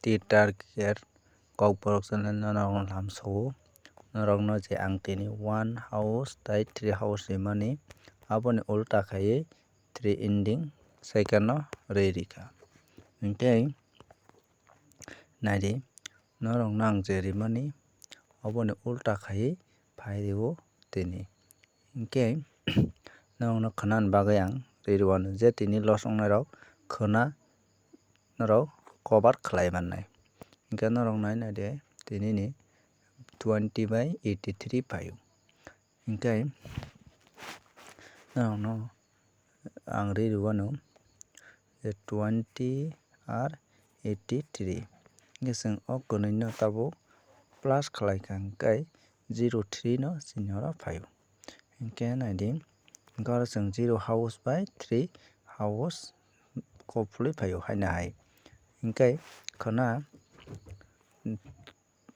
Teer Kokborok norok lamso norok no je ang tini 1 house tai 3 house rimani aboni ulta khai 3 ending second no rika hingke naidi norok no ang je rimani aboni ulta khai phaio tini hingke norok no khana ni bagui ang rirwano je tini los ongnai rok khana norok cover khlai mannai hingke norok nai naide tini ni 20/83 phaio hingke norok no ang rirwano 20/83 hingke chwng o kwni no tabuk plus khlaika hingke 0.3 no sini oro phaio hingke naidi hingke oro chwng 0 house bai 3 house kopului phaio haino hai hingke khana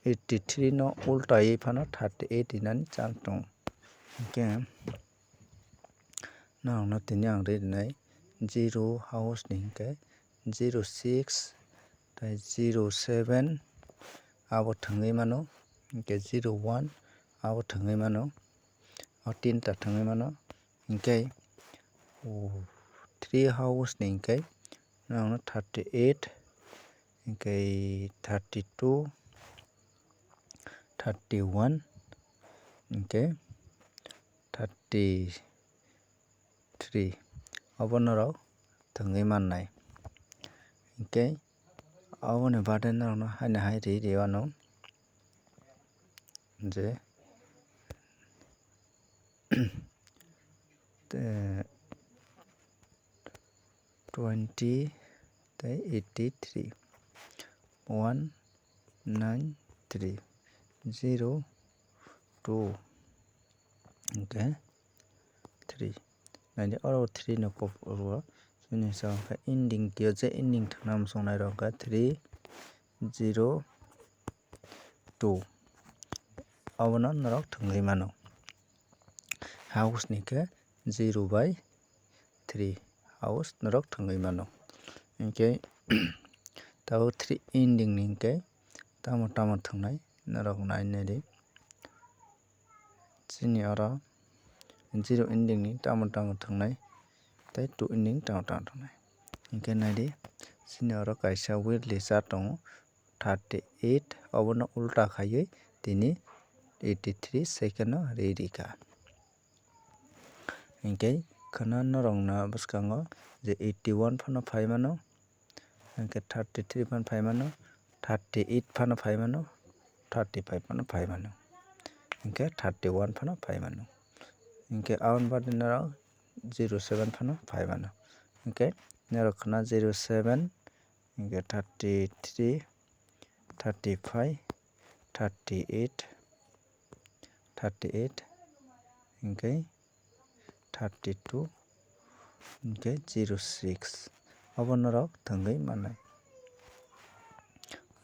83 no ultaiui phano 38 hinani chang tongo hingke norok no tini ang ririnai 0 house ni hingke 0.6 tai 0.7 abo thwngui mano hingke 0.1 abo thwngui mano o tinta thwngui mano hingke 3 house ni hingke norok no 38 hingke 32 31 hingke 33 obo norok thwngui mannai hingke aboni baade norok no haino hai ririwano je 20 tai 83 193 0 2 hingke 3 naidi oro 3 no kopor chini hisabe khe ending tio je ending thwngnai bwsongnai rok khe 3 0 2 abono norok thwngui mano house ni khe 0/3 house norok thwngui mano hingke tabuk 3 ending ni hingke tamo tamo thwngnai norok nai naidi chini oro 0 ending ni tamo tamo thwngnai tei 2 ending tamo tamo thwngnai hingke naidi chini oro kaisa wheel lisar tongo 38 obono ulta khaiui tini 83 second no rika hingke khana norok no bwskango je 81 phano phai mano hingke 33 phano phai mano 38 phano phai mano 35 phano phai mano hingke 31 phano phai mano hingke aboni baade norok 07 phano phai mano hingke norok khana 07 hingke 33 35 38 38 hingke 32 hingke 06 obo norok thwngui mannai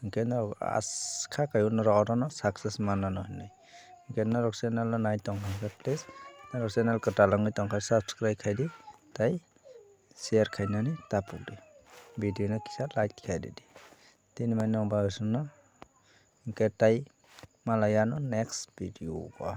hingke norok askha kai norok oro no success manano hinui hingke norok channel no naitongkha hingke please norok channel kwtal wngui tongkha subscribe khaidi tei share khainani tapukdi video no kisa like khaididi tini mai nokbar no hingke tei malaya no next video o.